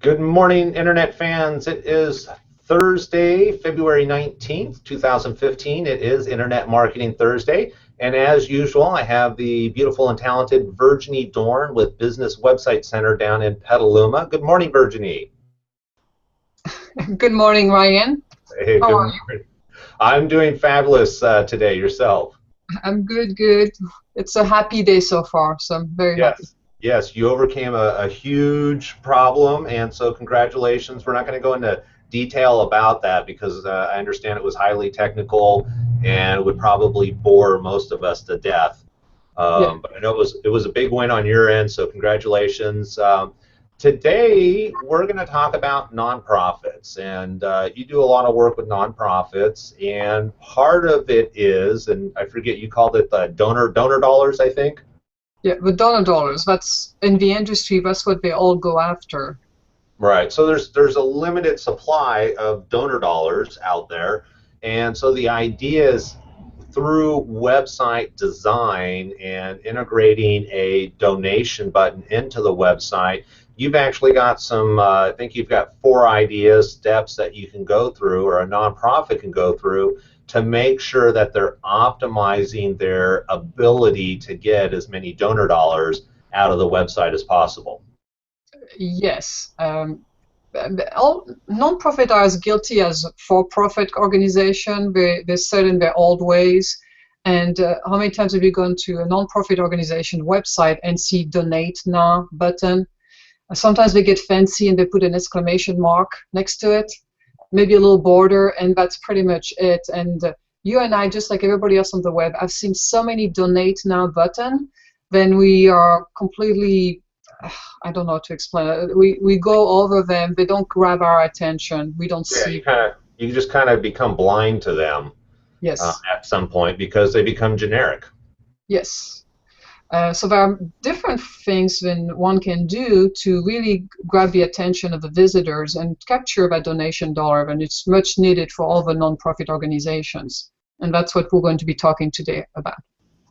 Good morning, Internet fans. It is Thursday, February 19th, 2015. It is Internet Marketing Thursday. And as usual, I have the beautiful and talented Virginie Dorn with Business Website Center down in Petaluma. Good morning, Virginie. Good morning, Ryan. Hey, How good are morning. I'm doing fabulous today. Yourself? you? I'm good. It's a happy day so far, so I'm very happy. Yes, you overcame a huge problem, and so congratulations. We're not going to go into detail about that because I understand it was highly technical and would probably bore most of us to death. Yeah. But I know it was a big win on your end, so congratulations. Today we're going to talk about nonprofits, and you do a lot of work with nonprofits, and part of it is, and I forget, you called it the donor dollars, I think. Yeah, the donor dollars, that's in the industry, that's what they all go after. Right. So there's a limited supply of donor dollars out there, and so the idea is through website design and integrating a donation button into the website, you've actually got some, I think you've got 4 steps that you can go through, or a nonprofit can go through, to make sure that they're optimizing their ability to get as many donor dollars out of the website as possible. Yes. All non-profit are as guilty as for-profit organization. They're set in their old ways. And how many times have you gone to a non-profit organization website and see donate now button? Sometimes they get fancy and they put an exclamation mark next to it, maybe a little border, and that's pretty much it. And you and I, just like everybody else on the web, I've seen so many donate now button, then we are completely, I don't know how to explain it. We go over them, they don't grab our attention, we don't Yeah, see. you just kind of become blind to them Yes, at some point because they become generic. yes. So there are different things that one can do to really grab the attention of the visitors and capture that donation dollar, and it's much needed for all the nonprofit organizations. And that's what we're going to be talking today about.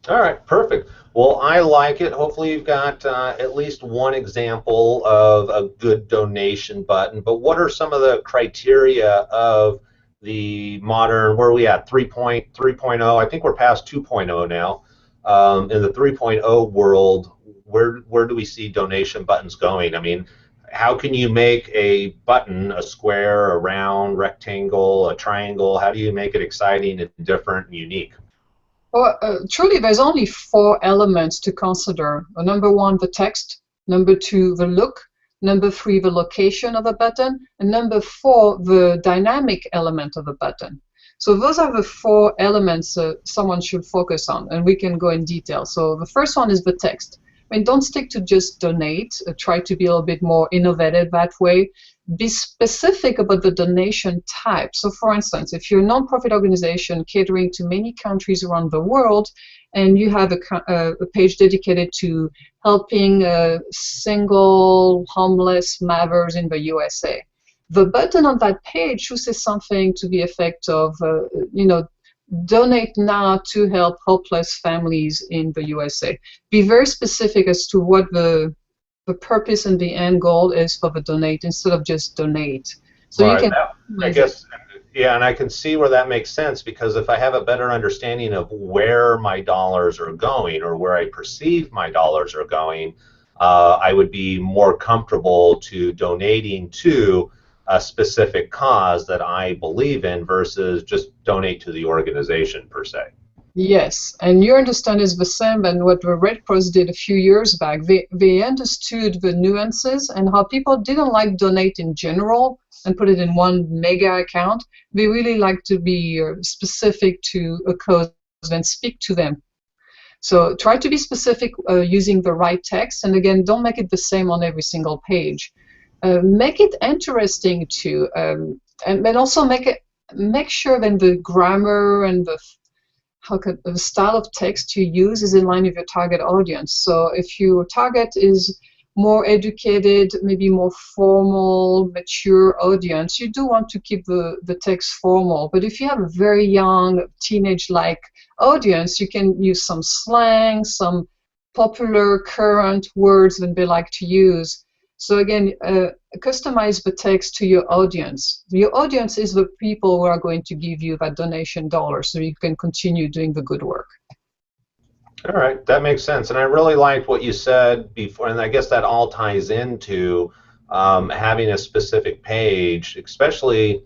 All right, perfect. Well, I like it. Hopefully you've got at least one example of a good donation button, but what are some of the criteria of the modern, where are we at, 3.0? I think we're past 2.0 now. In the 3.0 world, where do we see donation buttons going? I mean, how can you make a button a square, a round, rectangle, a triangle? How do you make it exciting and different and unique? Well, truly, there's only 4 elements to consider. Number 1, the text. Number 2, the look. Number 3, the location of the button. And number 4, the dynamic element of the button. So those are the 4 elements someone should focus on, and we can go in detail. So the first one is the text. I mean, don't stick to just donate. Try to be a little bit more innovative that way. Be specific about the donation type. So for instance, if you're a nonprofit organization catering to many countries around the world, and you have a page dedicated to helping single homeless mothers in the USA, the button on that page should say something to the effect of, donate now to help hopeless families in the USA. Be very specific as to what the purpose and the end goal is for the donate instead of just donate. So Right. you can. I guess, yeah, and I can see where that makes sense, because if I have a better understanding of where my dollars are going, or where I perceive my dollars are going, I would be more comfortable to donating to a specific cause that I believe in versus just donate to the organization per se. Yes, and your understanding is the same than what the Red Cross did a few years back. They understood the nuances and how people didn't like donate in general and put it in one mega account. They really like to be specific to a cause and speak to them. So try to be specific using the right text, and again, don't make it the same on every single page. Make it interesting too, and also make sure that the grammar and the style of text you use is in line with your target audience. So if your target is more educated, maybe more formal, mature audience, you do want to keep the text formal. But if you have a very young, teenage-like audience, you can use some slang, some popular current words that they like to use. So again, customize the text to your audience. Your audience is the people who are going to give you that donation dollar so you can continue doing the good work. All right, that makes sense. And I really liked what you said before, and I guess that all ties into having a specific page, especially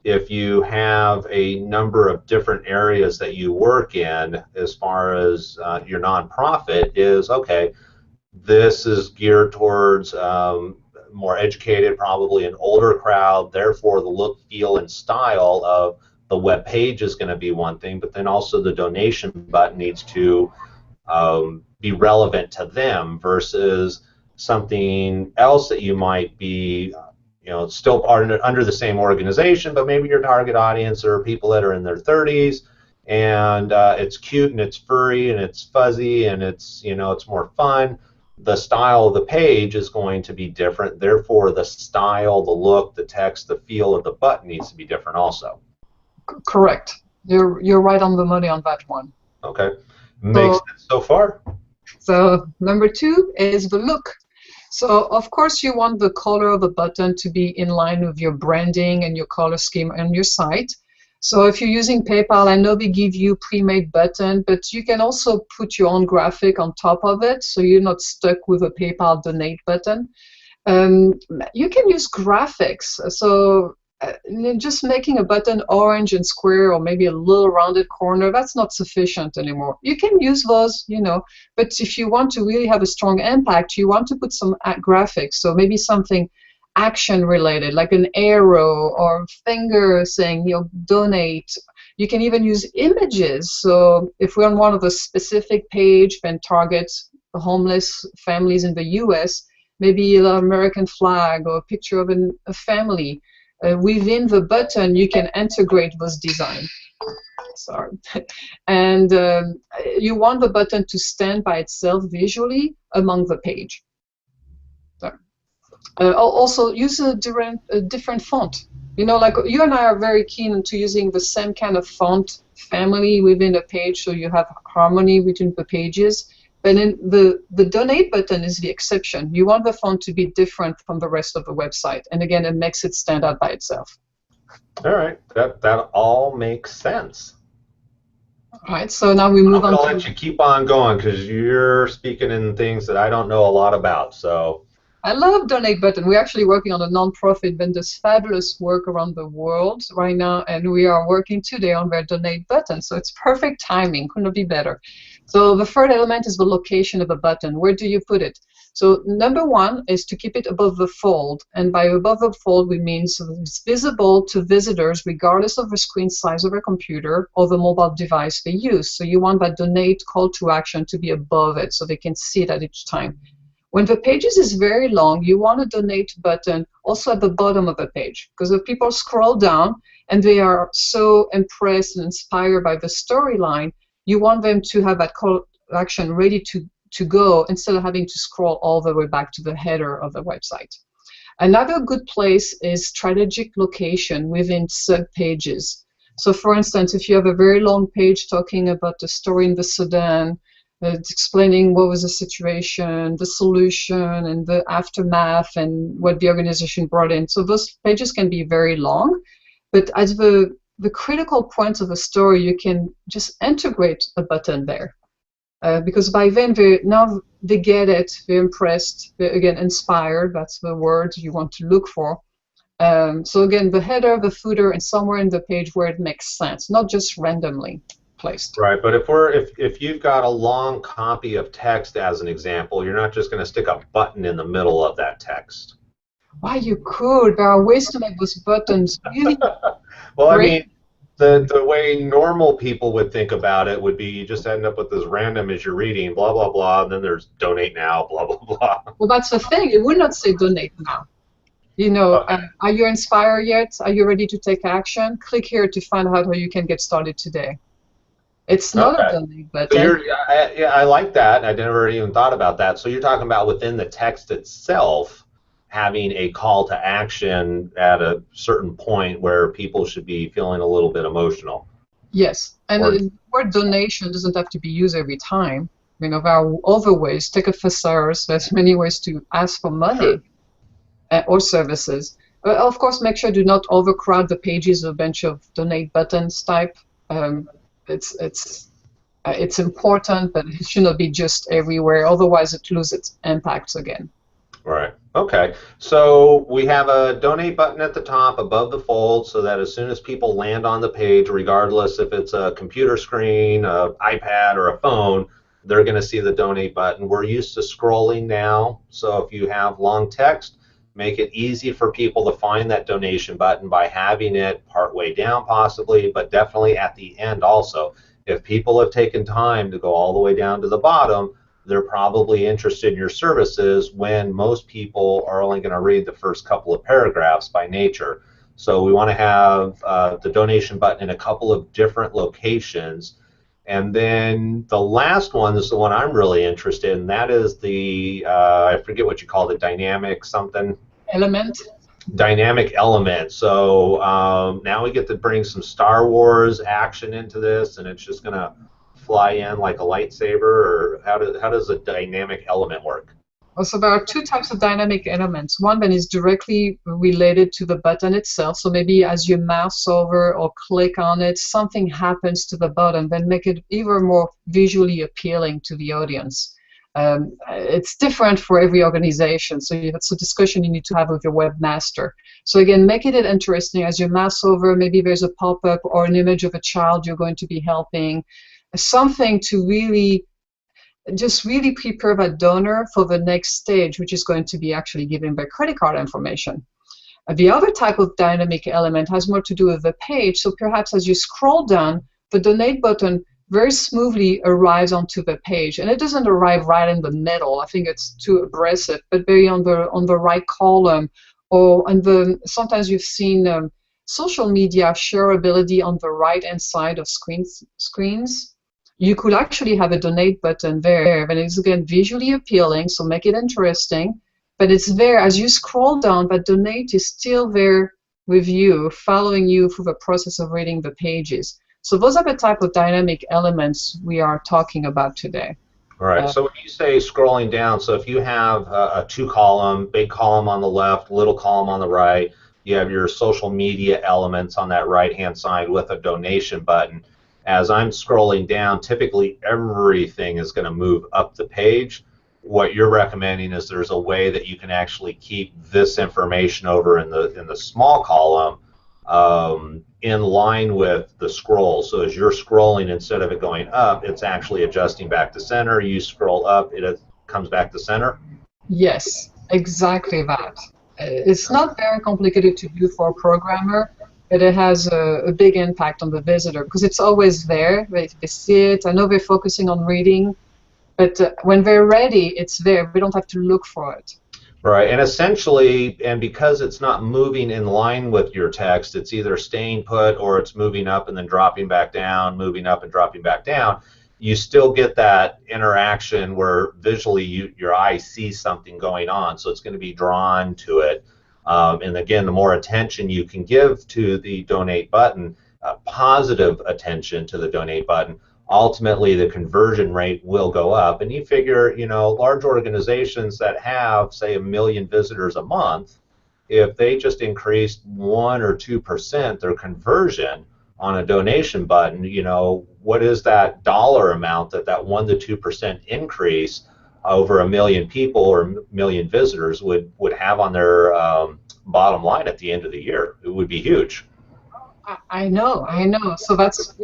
if you have a number of different areas that you work in as far as your nonprofit is, okay, this is geared towards more educated, probably an older crowd, therefore the look, feel, and style of the web page is going to be one thing, but then also the donation button needs to be relevant to them versus something else that you might be, still under the same organization, but maybe your target audience are people that are in their 30s, and it's cute and it's furry and it's fuzzy and it's it's more fun. The style of the page is going to be different. Therefore, the style, the look, the text, the feel of the button needs to be different also. Correct. You're right on the money on that one. Okay. Makes sense so far. So number 2 is the look. So of course you want the color of the button to be in line with your branding and your color scheme on your site. So if you're using PayPal, I know they give you pre-made button, but you can also put your own graphic on top of it, so you're not stuck with a PayPal donate button. You can use graphics. So just making a button orange and square or maybe a little rounded corner, that's not sufficient anymore. You can use those, but if you want to really have a strong impact, you want to put some graphics. So maybe something action related, like an arrow or finger saying, donate. You can even use images. So if we're on one of the specific page and targets homeless families in the US, maybe an American flag or a picture of a family. Within the button, you can integrate those designs. Sorry. And you want the button to stand by itself visually among the page. Also, use a different font. Like you and I are very keen to using the same kind of font family within a page, so you have harmony between the pages. But then the donate button is the exception. You want the font to be different from the rest of the website. And again, it makes it stand out by itself. All right. That all makes sense. All right. So now we move on. I'll let you keep on going because you're speaking in things that I don't know a lot about. So I love donate button. We're actually working on a nonprofit that does fabulous work around the world right now, and we are working today on their donate button. So it's perfect timing. Couldn't be better. So the third element is the location of the button. Where do you put it? So number 1 is to keep it above the fold. And by above the fold, we mean so it's visible to visitors regardless of the screen size of their computer or the mobile device they use. So you want that donate call to action to be above it so they can see it at each time. When the pages is very long, you want a donate button also at the bottom of the page, because if people scroll down and they are so impressed and inspired by the storyline, you want them to have that call to action ready to go instead of having to scroll all the way back to the header of the website. Another good place is strategic location within sub-pages. So for instance, if you have a very long page talking about the story in the Sudan, explaining what was the situation, the solution, and the aftermath, and what the organization brought in. So those pages can be very long, but as the critical points of the story, you can just integrate a button there. Because by then, now they get it, they're impressed, they're again inspired, that's the word you want to look for. So again, the header, the footer, and somewhere in the page where it makes sense, not just randomly placed. Right, but if you've got a long copy of text as an example, you're not just going to stick a button in the middle of that text. Why, you could. There are ways to make those buttons really well, great. I mean, the way normal people would think about it would be you just end up with this random as you're reading, blah, blah, blah, and then there's donate now, blah, blah, blah. Well, that's the thing. It would not say donate now. Okay. Are you inspired yet? Are you ready to take action? Click here to find out how you can get started today. It's not a donate button. So I like that. I never even thought about that. So you're talking about within the text itself having a call to action at a certain point where people should be feeling a little bit emotional. Yes, and the word donation doesn't have to be used every time. There are other ways. Take a thesaurus. There's many ways to ask for money. Sure. or services. Of course, make sure do not overcrowd the pages with a bunch of donate buttons type. Um, it's important, but it should not be just everywhere. Otherwise, it loses its impacts again. Right. Okay. So we have a donate button at the top above the fold so that as soon as people land on the page, regardless if it's a computer screen, an iPad, or a phone, they're going to see the donate button. We're used to scrolling now. So if you have long text, make it easy for people to find that donation button by having it partway down possibly, but definitely at the end also. If people have taken time to go all the way down to the bottom, they're probably interested in your services when most people are only going to read the first couple of paragraphs by nature. So we want to have the donation button in a couple of different locations. And then the last one is the one I'm really interested in. That is the, I forget what you call it, dynamic something. Element. Dynamic element. So now we get to bring some Star Wars action into this, and it's just going to fly in like a lightsaber, or how does a dynamic element work? So there are two types of dynamic elements. One that is directly related to the button itself. So maybe as you mouse over or click on it, something happens to the button, then make it even more visually appealing to the audience. It's different for every organization, so it's a discussion you need to have with your webmaster. So again, making it interesting as you mouse over, maybe there's a pop-up or an image of a child you're going to be helping, something to really prepare that donor for the next stage, which is going to be actually giving their credit card information. The other type of dynamic element has more to do with the page, so perhaps as you scroll down, the donate button very smoothly arrives onto the page, and it doesn't arrive right in the middle. I think it's too aggressive, but very on the right column, or on the, sometimes you've seen social media shareability on the right-hand side of screens. You could actually have a donate button there, and it's again visually appealing, so make it interesting. But it's there as you scroll down, but donate is still there with you, following you through the process of reading the pages. So those are the type of dynamic elements we are talking about today. All right. So when you say scrolling down, so if you have a two-column, big column on the left, little column on the right, you have your social media elements on that right-hand side with a donation button. As I'm scrolling down, typically everything is going to move up the page. What you're recommending is there's a way that you can actually keep this information over in the small column in line with the scroll. So as you're scrolling, instead of it going up, it's actually adjusting back to center. You scroll up, it comes back to center. Yes, exactly that. It's not very complicated to do for a programmer, but it has a big impact on the visitor because it's always there. They see it. I know they're focusing on reading, but when they're ready, it's there. We don't have to look for it. Right, and essentially, and because it's not moving in line with your text, it's either staying put or it's moving up and then dropping back down, moving up and dropping back down. You still get that interaction where visually your eye sees something going on, so it's going to be drawn to it. And again, the more attention you can give to the donate button, positive attention to the donate button, ultimately the conversion rate will go up. And you figure, you know, large organizations that have, say, 1 million visitors a month, if they just increased 1 or 2% their conversion on a donation button, you know, what is that dollar amount that 1 to 2% increase over 1 million people or 1 million visitors would have on their bottom line at the end of the year? It would be huge. I know. So that's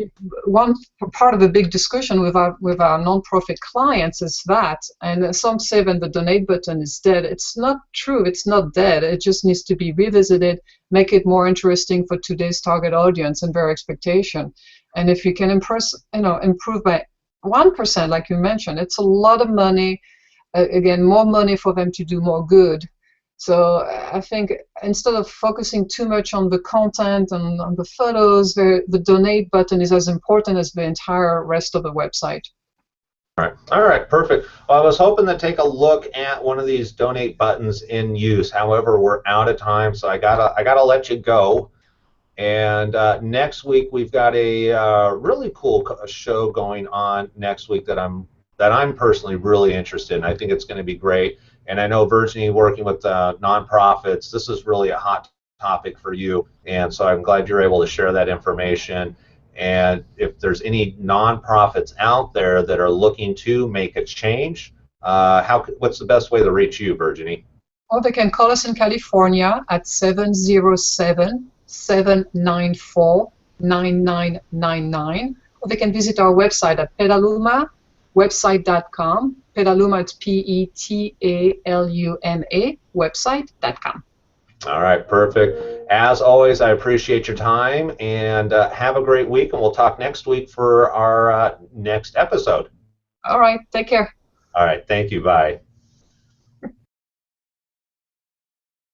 one part of the big discussion with our nonprofit clients is that, and some say when the donate button is dead. It's not true. It's not dead. It just needs to be revisited, make it more interesting for today's target audience and their expectation. And if you can improve by 1%, like you mentioned, it's a lot of money. Again, more money for them to do more good. So I think instead of focusing too much on the content and on the photos, the donate button is as important as the entire rest of the website. All right, perfect. Well, I was hoping to take a look at one of these donate buttons in use. However, we're out of time, so I gotta let you go. And next week we've got a really cool show going on next week that I'm personally really interested in. I think it's going to be great. And I know, Virginie, working with nonprofits, this is really a hot topic for you. And so I'm glad you're able to share that information. And if there's any nonprofits out there that are looking to make a change, what's the best way to reach you, Virginie? Or they can call us in California at 707-794-9999. Or they can visit our website at petaluma.website.com. Petaluma, it's Petaluma, website.com. All right, perfect. As always, I appreciate your time, and have a great week, and we'll talk next week for our next episode. All right, take care. All right, thank you. Bye.